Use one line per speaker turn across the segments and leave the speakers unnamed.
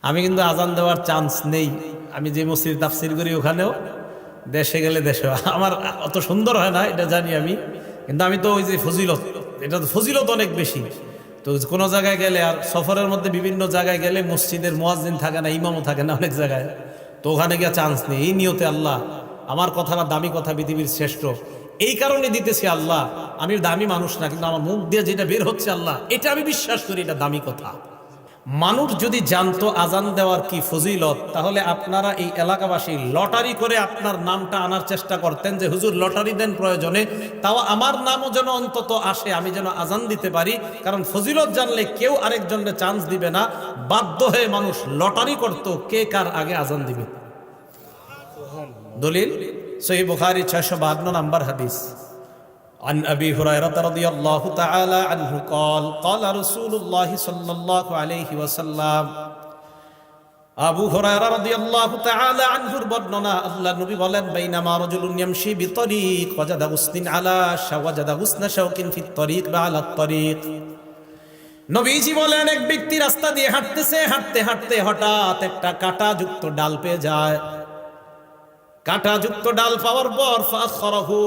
আমি কিন্তু আজান দেওয়ার চান্স নেই। আমি যে মসজিদে তাফসির করি ওখানেও দেশে গেলে দেশে আমার অত সুন্দর হয় না, এটা জানি আমি, কিন্তু আমি তো ওই যে ফজিলত, এটা তো ফজিলত অনেক বেশি। তো কোনো জায়গায় গেলে আর সফরের মধ্যে বিভিন্ন জায়গায় গেলে মসজিদের মুয়াজ্জিন থাকে না, ইমামও থাকে না অনেক জায়গায়, তো ওখানে গিয়ে চান্স নেই। এই নিয়তে আল্লাহ আমার কথাটা দামি কথা, পৃথিবীর শ্রেষ্ঠ, এই কারণে দিতেছি আল্লাহ। আমি দামি মানুষ না, কিন্তু আমার মুখ দিয়ে যেটা বের হচ্ছে আল্লাহ, এটা আমি বিশ্বাস করি এটা দামি কথা। মানুষ যদি জানতো আজান দেওয়ার কি ফজিলত, তাহলে আপনারা এই এলাকাবাসী লটারি করে আপনার নামটা আনার চেষ্টা করতেন যে হুজুর লটারি দেন প্রয়োজনে, তাও আমার নামও যেন অন্তত আসে, আমি যেন আজান দিতে পারি। কারণ ফজিলত জানলে কেউ আরেকজনের চান্স দিবে না, বাধ্য হয়ে মানুষ লটারি করত কে কার আগে আজান দিবে। দলিল সহিহ বুখারী 652 নম্বর হাদিস। عن أبي هريرة رضي الله تعالى عنه قال قال رسول الله صلى الله عليه وسلم আবু হুরায়রা রাদিয়াল্লাহু তাআলা আনহুর বর্ণনা, আল্লাহর নবী বলেন বাইনামা রাজুলুন ইয়ামশি বিতরিক ওয়াজাদা গুসনিন আলা শাওয়াজাদা গুসনা শাওকিন ফিত তরিক বা আলা তরিক। নবীজি বলেন এক ব্যক্তি রাস্তা দিয়ে হাঁটতেছে, হাঁটতে হাঁটতে হঠাৎ একটা কাঁটাযুক্ত ডাল পেয়ে যায়। কাঁটাযুক্ত ডাল পাওয়ার পর ফাখরাহু,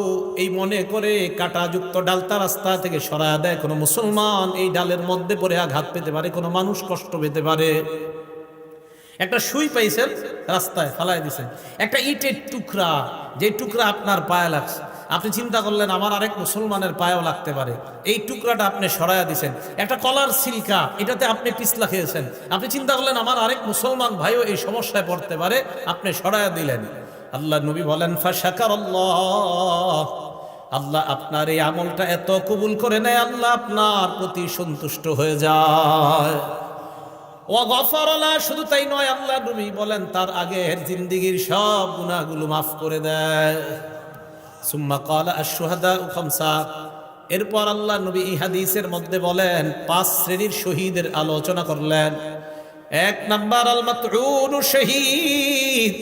এই মনে করে কাঁটাযুক্ত ডালটা রাস্তা থেকে সরায়া দেয়, কোনো মুসলমান এই ডালের মধ্যে পড়ে আঘাত পেতে পারে, কোনো মানুষ কষ্ট পেতে পারে। একটা সুই পাইছেন রাস্তায় ফালাই দিছেন, একটা ইটের টুকরা, যে টুকরা আপনার পায়ে লাগছে, আপনি চিন্তা করলেন আমার আরেক মুসলমানের পায়েও লাগতে পারে, এই টুকরাটা আপনি সরায়া দিছেন। একটা কলার সিলকা, এটাতে আপনি পিছলা খেয়েছেন, আপনি চিন্তা করলেন আমার আরেক মুসলমান ভাইও এই সমস্যায় পড়তে পারে, আপনি সরায়া দিলেন। আল্লাহ নবী বলেন ফাশাকারাল্লাহ, আল্লাহ আপনার এই আমলটা এত কবুল করে নেয়, আল্লাহ আপনার প্রতি সন্তুষ্ট হয়ে যায়। ওয়া গফারালা, শুধু তাই নয়, আল্লাহ নবী বলেন তার আগের জিন্দেগীর সব গুনাহগুলো মাফ করে দেয়। সুম্মা ক্বালা আশ-শুহাদাউ খামসা, এরপর আল্লাহ নবী এই হাদিসের মধ্যে বলেন 5 শ্রেণীর শহীদের আলোচনা করলেন। 1 নাম্বার আল মাতউনু শহীদ,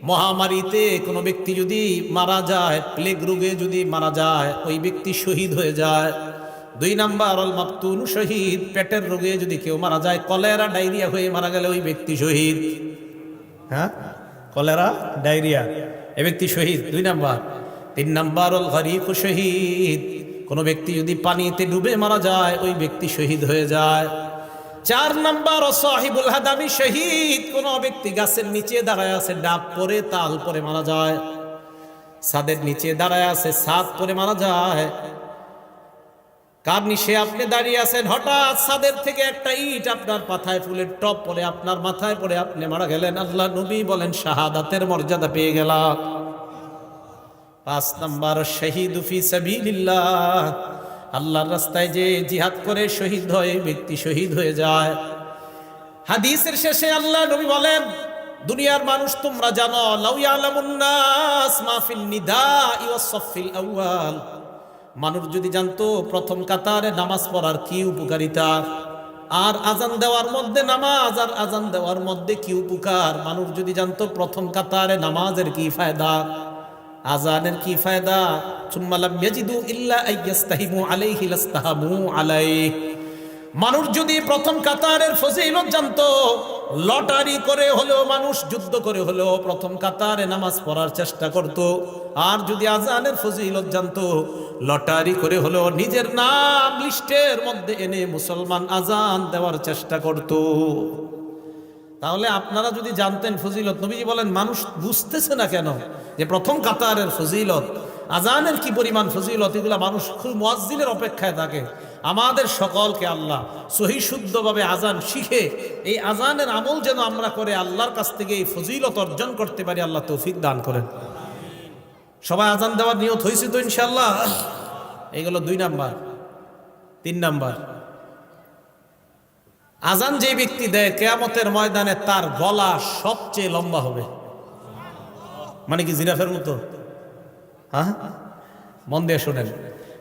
মহামারীতে কোনো ব্যক্তি যদি মারা যায়, প্লেগ রোগে যদি মারা যায়, ওই ব্যক্তি শহীদ হয়ে যায়। 2 নাম্বার আল মাবতুন শহীদ, পেটের রোগে যদি কেউ মারা যায়, কলেরা ডায়রিয়া হয়ে মারা গেলে ওই ব্যক্তি শহীদ। হ্যাঁ, কলেরা ডায়রিয়া, এই ব্যক্তি শহীদ 2 নাম্বার। 3 নাম্বার আল গরিক শহীদ, কোনো ব্যক্তি যদি পানিতে ডুবে মারা যায়, ওই ব্যক্তি শহীদ হয়ে যায়। 4 নাম্বার সাহিবুল হাদামি শহীদ, কোন ব্যক্তি গাছের নিচে দাঁড়ায় আছে, ডাব পরে তাল পরে মারা যায়, ছাদের নিচে দাঁড়ায় আছে, ছাদ পরে মারা যায়। কার নিচে আপনি দাঁড়িয়ে আছেন, হঠাৎ ছাদের থেকে একটা ইট আপনার মাথায়, ফুলের টপ পরে আপনার মাথায় পড়ে আপনি মারা গেলেন, আল্লাহ নবী বলেন শাহাদাতের মর্যাদা পেয়ে গেলাম। 5 নাম্বার শহীদু ফি সাবিলিল্লাহ, আল্লাহর রাস্তায় যে জিহাদ করে শহীদ হয়, ব্যক্তি শহীদ হয়ে যায়। হাদিসের শেষে আল্লাহ নবী বলেন দুনিয়ার মানুষ তোমরা জানো, লাউ ইয়ালামুন নাস মা ফিন নিদাই ওয়াস সাফিল আউয়াল, মানুষ যদি জানতো প্রথম কাতারে নামাজ পড়ার কি উপকারিতা, আর আজান দেওয়ার মধ্যে নামাজ আর আজান দেওয়ার মধ্যে কি উপকার, মানুষ যদি জানতো প্রথম কাতারে নামাজের কি ফায়দা, আজানের কি ফায়দা, সুম্মা লাম ইয়াজিদু ইল্লা আইয়াস্তাহিমু আলাইহি লাস্তাহামু আলাইহি, মানুষ যদি প্রথম কাতারের ফজিলত জানতো, লটারি করে হলেও মানুষ যুদ্ধ করে হলেও প্রথম কাতারে নামাজ পড়ার চেষ্টা করত। আর যদি আজানের ফজিলত জানতো, লটারি করে হলেও নিজের নাম লিস্টের মধ্যে এনে মুসলমান আজান দেওয়ার চেষ্টা করত। তাহলে আপনারা যদি জানতেন ফজিলত, নবীজি বলেন মানুষ বুঝতেছে না কেন যে প্রথম কাতারের ফজিলত, আজানের কি পরিমাণ ফজিলত, এগুলা মানুষ খুব মুয়াজ্জিনের অপেক্ষায় থাকে। আমাদের সকলকে আল্লাহ সহি শুদ্ধভাবে আজান শিখে এই আজানের আমল যেন আমরা করে আল্লাহর কাছ থেকে এই ফজিলত অর্জন করতে পারি, আল্লাহ তৌফিক দান করেন। সবাই আজান দেওয়ার নিয়ত হয়েছে তো ইনশাআল্লাহ? এগুলো 2 নাম্বার। 3 নাম্বার, আজান যে ব্যক্তি দেয় কিয়ামতের ময়দানে তার গলা সবচেয়ে লম্বা হবে। মানে কি জিরাফের মতো? হ্যাঁ, মন দিয়ে শোনেন।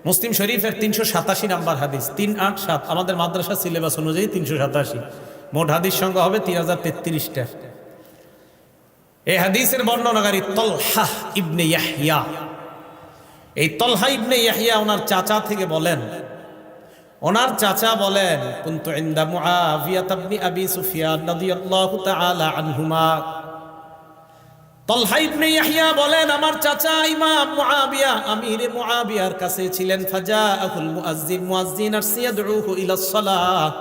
মুসলিম শরীফের 387 নাম্বার হাদিস, 387, আমাদের মাদ্রাসা সিলেবাস অনুযায়ী 387, মোট হাদিস সংখ্যা হবে 3033টা। এই হাদিসের বর্ণনাকারী তলহা ইবনে ইয়াহইয়া। এই তলহা ইবনে ইয়াহইয়া ওনার চাচা থেকে বলেন ওনার চাচা বলেন, কুনতু ইনদা মুআবিয়া ইবনে আবি সুফিয়ান রাদিয়াল্লাহু তাআলা আনহুমা। তালহা ইবনে ইয়াহইয়া বলেন, আমার চাচা ইমাম মুআবিয়া আমির মুআবিয়ার কাছে ছিলেন। ফাজাআহুল মুআজ্জিন, মুআজ্জিন আসছে ইয়াদউহু ইলাস সালাহ।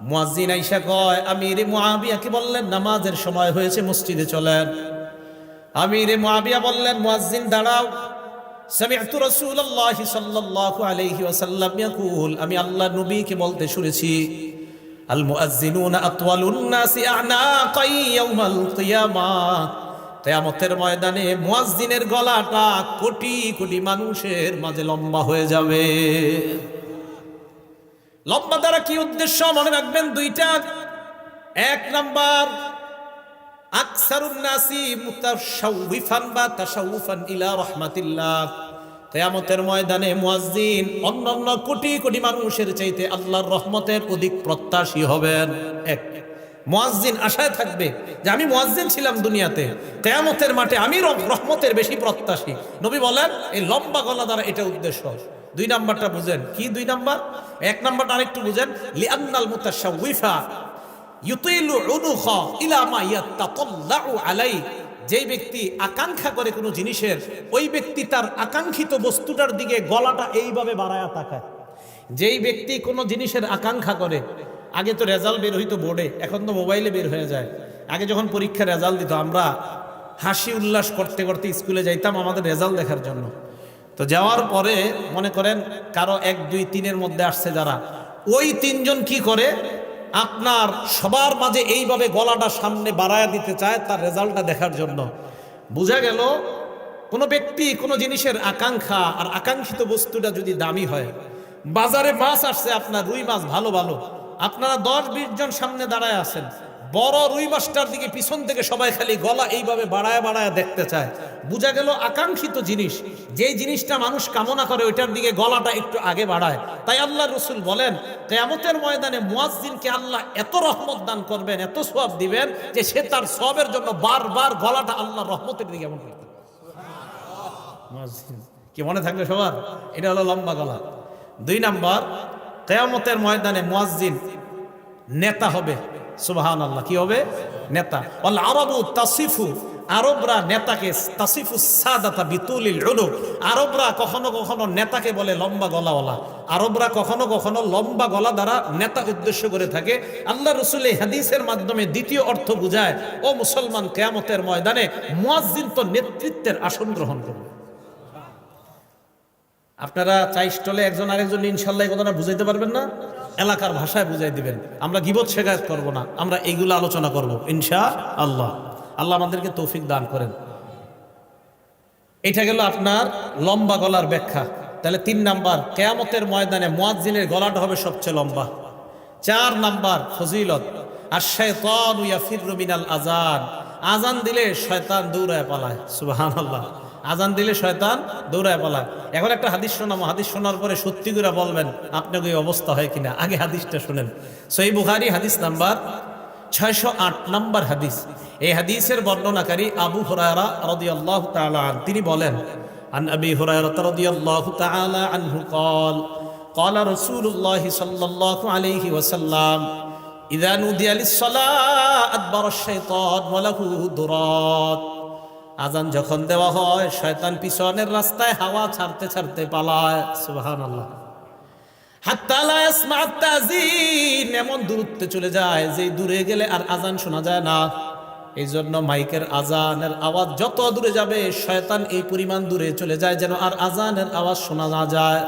মুআজ্জিন আইসা কয়, আমির মুআবিয়াকে বললেন নামাজের সময় হয়েছে, মসজিদে চলেন। আমির মুআবিয়া বললেন, মুআজ্জিন দাঁড়াও। সামি'তু রাসূলুল্লাহি সাল্লাল্লাহু আলাইহি ওয়াসাল্লাম ইয়াকুল, আমি আল্লাহর নবীকে বলতে শুনেছি, আল মুআজ্জিনুনা আতওয়ালুন নাসি আ'নাকাই ইয়াউমাল কিয়ামাহ। কিয়ামতের ময়দানে মুয়াজ্জিনের গলাটা কোটি কোটি মানুষের মাঝে লম্বা হয়ে যাবে। লম্বা দ্বারা কি উদ্দেশ্য মনে রাখবেন দুইটা। এক নাম্বার, আকসারুন নাসি মুতাশাউফান বা তাশাউফান ইলা রাহমাতিল্লাহ। কিয়ামতের ময়দানে মুয়াজ্জিন অন্যান্য কোটি কোটি মানুষের চাইতে আল্লাহর রহমতের অধিক প্রত্যাশী হবেন। এক, মুয়াজ্জিন আশায় থাকবে যে আমি মুয়াজ্জিন ছিলাম দুনিয়াতে, কিয়ামতের মাঠে আমি রহমতের বেশি প্রত্যাশী। নবী বলেন এই লম্বা গলা দ্বারা এটা উদ্দেশ্য। দুই নাম্বারটা বুঝেন কি? দুই নাম্বার, এক নাম্বারটা আরেকটু বুঝেন। লিআন্নাল মুতাশাউফা ইউতিলু উনুখা ইলা মা ইয়াতাতাল্লাউ আলাই। যেই ব্যক্তি আকাঙ্ক্ষা করে কোনো জিনিসের, ওই ব্যক্তি তার আকাঙ্ক্ষিত বস্তুটার দিকে গলাটা এইভাবে বাড়ায়া তাকায়। যেই ব্যক্তি কোনো জিনিসের আকাঙ্ক্ষা করে, আগে তো রেজাল্ট বের হইতো বোর্ডে, এখন তো মোবাইলে বের হয়ে যায়। আগে যখন পরীক্ষার রেজাল্ট দিত আমরা হাসি উল্লাস করতে করতে স্কুলে যাইতাম আমাদের রেজাল্ট দেখার জন্য। তো যাওয়ার পরে মনে করেন কারো 1, 2, 3-এর মধ্যে আসছে যারা, ওই 3 জন কি করে আপনার সবার মাঝে এইভাবে গলাটা সামনে বাড়ায়া দিতে চায় তার রেজাল্টটা দেখার জন্য। বোঝা গেল কোনো ব্যক্তি কোনো জিনিসের আকাঙ্ক্ষা আর আকাঙ্ক্ষিত বস্তুটা যদি দামি হয়, বাজারে মাছ আসছে আপনার রুই মাছ ভালো ভালো, আপনারা 10-20 জন সামনে দাঁড়ায় আছেন, বড় রুই মাছটার দিকে পিছন থেকে সবাই খালি গলা এইভাবে বাড়ায় বাড়ায় দেখতে চায়। বোঝা গেল আকাঙ্ক্ষিত জিনিস, যেই জিনিসটা মানুষ কামনা করে ওইটার দিকে গলাটা একটু আগে বাড়ায়। তাই আল্লাহ রসুল বলেন কিয়ামতের ময়দানে মুয়াজ্জিনকে আল্লাহ এত রহমত দান করবেন, এত সওয়াব দিবেন যে সে তার সওয়াবের জন্য বারবার গলাটা আল্লাহ রহমতের দিকে এমন করতে। মুয়াজ্জিন কি মনে থাকবে সবার? এটা হলো লম্বা গলা। 2 নাম্বার, কিয়ামতের ময়দানে মুয়াজ্জিন নেতা হবে। সুবহানাল্লাহ, কি হবে? নেতা। ওয়াল আরাবু তাসিফু, আরবরা নেতাকে তাসিফু সাদাতা বিতুলিল উলুক। আরবরা কখনো কখনো নেতাকে বলে লম্বা গলাওয়ালা। আরবরা কখনো কখনো লম্বা গলা দ্বারা নেতা উদ্দেশ্য করে থাকে। আল্লাহ রাসূল এই হাদিসের মাধ্যমে দ্বিতীয় অর্থ বুঝায়, ও মুসলমান, কিয়ামতের ময়দানে মুয়াজ্জিন তো নেতৃত্বের আসন গ্রহণ করবে। আপনারা চাই স্টলে একজন আরেকজন ইনশাল্লাহ এই কথাটা বুঝাইতে পারবেন না? এলাকার ভাষায় বুঝাই দিবেন। আমরা গীবত শেখায়ত করব না, আমরা এইগুলো আলোচনা করব ইনশাআল্লাহ। আল্লাহ আমাদেরকে তৌফিক দান করেন। এটা গেল আপনার লম্বা গলার ব্যাখ্যা। তাহলে 3 নাম্বার, কিয়ামতের ময়দানে মুয়াজ্জিনের গলাটা হবে সবচেয়ে লম্বা। 4 নাম্বার ফজিলত, আশ-শায়তানু ইয়াফিরু মিনাল আযান। আযান দিলে শয়তান দৌড়ায় পালায়। সুবহানাল্লাহ, আজান দিলে শয়তান দৌড়ায় পালায়। এখন একটা হাদিস শোনাবো, হাদিস শোনার পরে সত্যি করে বলবেন আপনাকে এই অবস্থা হয় কিনা। আগে হাদিসটা শুনেন। সহিহ বুখারী হাদিস নাম্বার 608 নাম্বার হাদিস। এই হাদিসের বর্ণনাকারী আবু হুরায়রা রাদিয়াল্লাহু তাআলা আনহু, তিনি বলেন, আন আবি হুরায়রা রাদিয়াল্লাহু তাআলা আনহু قال قال رسول الله صلى الله عليه وسلم اذا نودي للصلاه ادبر الشيطان وله ضرات। আজান যখন দেওয়া হয় শয়তান পিছনের রাস্তায় হাওয়া ছাড়তে ছাড়তে পালায়। সুবহানাল্লাহ। হাত্তা লা ইয়াসমা'ু তাযীন, এমন দূরত্বে চলে যায় যে দূরে গেলে আর আজান শোনা যায় না। এই জন্য মাইকের আজানের আওয়াজ যত দূরে যাবে শয়তান এই পরিমাণ দূরে চলে যায় যেন আর আজানের আওয়াজ শোনা না যায়।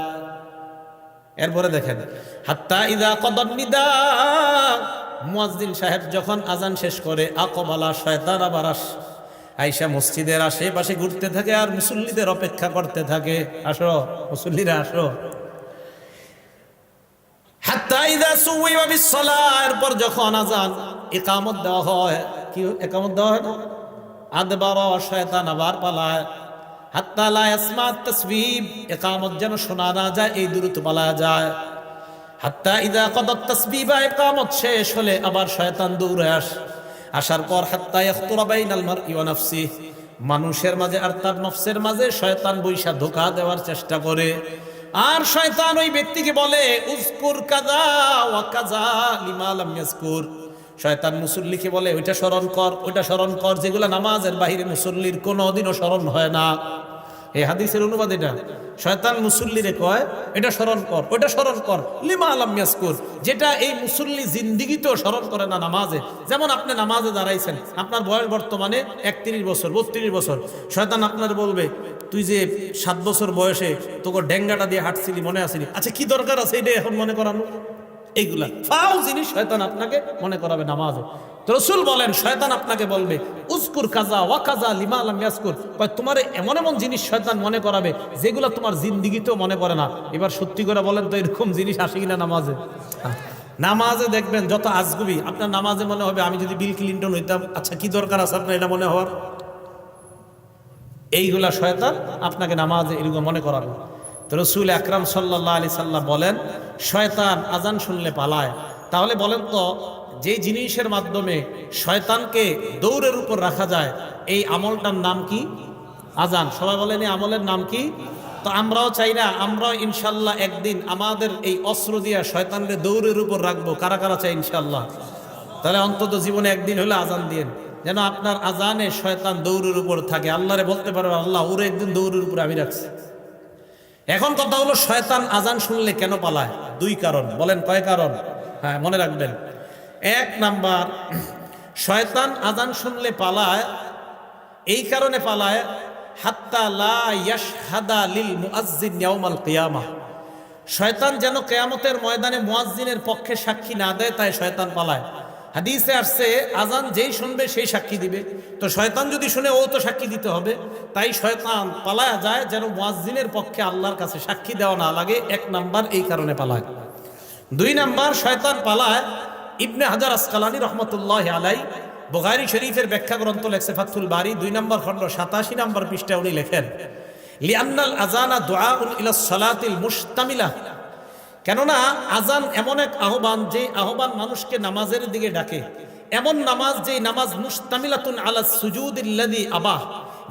এরপরে দেখেন, হাত্তা ইযা কদান নিদা, মুয়াজ্জিন সাহেব যখন আজান শেষ করে, আকবালা, শয়তান আবার আইসা মসজিদের আশেপাশে ঘুরতে থাকে আর মুসল্লিদের অপেক্ষা করতে থাকে, আসো মুসল্লিরা আসো। হাত্তা ইযা সুওয়িবা বিস-সালাহ, এরপর যখন আজান ইকামত দেওয়া হয়, কি ইকামত দেওয়া হয় না, আদবারা, শয়তান আবার পালায়। হাত্তা লা ইয়াসমা'ু তাসবিহ, ইকামত যেন শোনা না যায় এই দূরত্ব পালায় যায়। হাত্তা ইযা কদাত তাসবিহা, ইকামত শেষ হলে আবার শয়তান দৌড়ে আসার পর হাত্তা ইয়াখতুরা বাইনাল মারই ওয়া নাফসিহি, মানুষের মাঝে আর তার নফসের মাঝে শয়তান বৈশা ধোঁকা দেওয়ার চেষ্টা করে। আর শয়তান ওই ব্যক্তিকে বলে উযকুর কাযা ওয়া কাযা লিমা লাম ইয়াযকুর। শয়তান মুসল্লিকে বলে ওইটা স্মরণ কর, ওইটা স্মরণ কর, যেগুলো নামাজের বাহিরে মুসল্লির কোনোদিনও স্মরণ হয় না। এই হাদিসের অনুবাদ এটা। শয়তান মুসল্লিরে কয় এটা স্মরণ কর, ওইটা স্মরণ কর, লিমা লাম ইয়াযকুর, যেটা এই মুসল্লি জিন্দিগিতেও স্মরণ করে না নামাজে। যেমন আপনি নামাজে দাঁড়াইছেন, আপনার বয়স বর্তমানে 31 বছর 32 বছর। শয়তান আপনার বলবে তুই যে 7 বছর বয়সে তোকে ডেঙ্গাটা দিয়ে হাঁটছিলি মনে আসেনি, আচ্ছা কি দরকার আছে এটা এখন মনে করানো? এইগুলা ফাও জিনিস শয়তান আপনাকে মনে করাবে নামাজে। তো রাসূল বলেন শয়তান আপনাকে বলবে উযকুর কাযা ওয়া কাযা লিমা লাম ইয়াযকুর, তোমার এমন এমন জিনিস শয়তান মনে করাবে যেগুলো তোমার জিন্দেগিতেও মনে করে না। এবার সত্যি করে বলেন তো এরকম জিনিস আসে কিনা নামাজে? নামাজে দেখবেন যত আজগুবি, আপনার নামাজে মনে হবে আমি যদি বিল ক্লিনটন হইতাম, আচ্ছা কি দরকার আছে আপনার এটা মনে হওয়ার? এইগুলা শয়তান আপনাকে নামাজে এরকম মনে করাবে। তো রাসূল আকরাম সাল্লাল্লাহু আলাইহি সাল্লাম বলেন শয়তান আজান শুনলে পালায়। তাহলে বলেন তো যে জিনিসের মাধ্যমে শয়তানকে দৌড়ের উপর রাখা যায় এই আমলটার নাম কি? আজান। সবাই বলেন এই আমলের নাম কি? তো আমরাও চাই না, আমরাও ইনশাল্লাহ একদিন আমাদের এই অস্ত্র দিয়া শয়তানকে দৌড়ের উপর রাখবো। কারা কারা চাই ইনশাল্লাহ? তাহলে অন্তত জীবনে একদিন হলে আজান দিয়েন, যেন আপনার আজানে শয়তান দৌড়ের উপর থাকে। আল্লাহরে বলতে পারবে আল্লাহ ওরে একদিন দৌড়ের উপর আমি রাখছি। এখন কথা হলো শয়তান আজান শুনলে কেন পালায়? 2 কারণ। বলেন কয় কারণ? হ্যাঁ মনে রাখবেন। 1 নাম্বার, শয়তান আজান শুনলে পালায় এই কারণে পালায় হাত্তা লা ইয়াশহাদা লিল মুআজ্জিন ইয়াউমাল কিয়ামাহ। শয়তান যেন কিয়ামতের ময়দানে মুয়াজ্জিনের পক্ষে সাক্ষী না দেয়, তাই শয়তান পালায়। হাদিসে আসছে আজান যেই শুনবে সেই সাক্ষী দিবে। তো শয়তান যদি শুনে ও তো সাক্ষী দিতে হবে, তাই শয়তান পালায়া যায় যেন মুয়াজ্জিনের পক্ষে আল্লাহর কাছে সাক্ষী দেওয়া না লাগে। 1 নাম্বার এই কারণে পালায়। 2 নাম্বার শয়তান পালায়, ইবনে হাজার আসকালানী রহমতুল্লাহ আলাই বুখারী শরীফের ব্যাখ্যা গ্রন্থ লেখছে ফাতহুল বারী 2 নম্বর খণ্ড 87 নম্বর পৃষ্ঠায় উনি লেখেন লিআন্নাল আযানা দুআউন ইলা সালাতিল মুশতামিলা। কেননা আজান এমন এক আহ্বান, যে আহ্বান মানুষকে নামাজের দিকে ডাকে। এমন নামাজ যেই নামাজ মুশতামিলাতুন আলা সুজুদিল্লাযী আবাহ,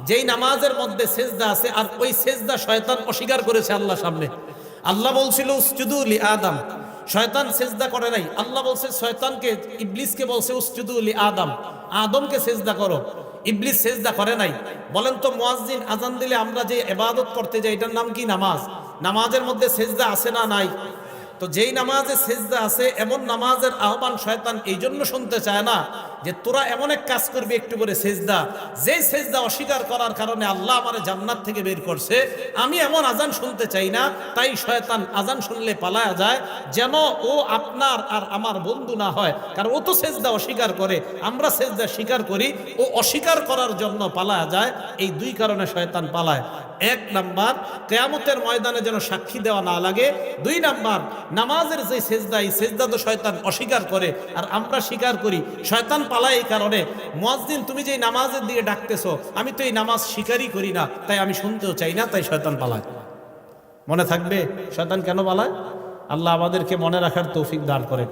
যেই নামাজের মধ্যে সেজদা আছে, আর ওই সেজদা শয়তান অস্বীকার করেছে আল্লাহর সামনে। আল্লাহ বলছিল উসজুদু লি আদম, শয়তান সেজদা করে নাই। আল্লাহ বলছে শয়তানকে, ইবলিসকে বলছে উসজুদু লি আদম, আদমকে সেজদা করো। ইবলিস সেজদা করে নাই। বলেন তো মুয়াজ্জিন আজান দিলে আমরা যে ইবাদত করতে যাই এটার নাম কি? নামাজ। নামাজের মধ্যে সেজদা আছে না নাই? তো যেই নামাজে সেজদা আছে এমন নামাজের আহ্বান শয়তান এই জন্য শুনতে চায় না যে তোরা এমন এক কাজ করবি একটু করে সেজদা, যেই সেজদা অস্বীকার করার কারণে আল্লাহ আমারে জান্নাত থেকে বের করছে। আমি এমন আজান শুনতে চাই না, তাই শয়তান আজান শুনলে পালায়া যায় যেন ও আপনার আর আমার বন্ধু না হয়। কারণ ও তো সেজদা অস্বীকার করে, আমরা সেজদা স্বীকার করি, ও অস্বীকার করার জন্য পালায়া যায়। এই 2 কারণে শয়তান পালায়। 1 নাম্বার কিয়ামতের ময়দানে যেন সাক্ষী দেওয়া না লাগে। 2 নাম্বার নামাজের যে সেজদা, এই সেজদা তো শয়তান অস্বীকার করে আর আমরা স্বীকার করি। শয়তান পালায় এই কারণে, মুয়াজ্জিন তুমি যে নামাজের দিকে ডাকতেছো আমি তো এই নামাজ স্বীকারই করি না, তাই আমি শুনতেও চাই না, তাই শয়তান পালায়। মনে থাকবে শয়তান কেন পালায়? আল্লাহ আমাদেরকে মনে রাখার তৌফিক দান করে।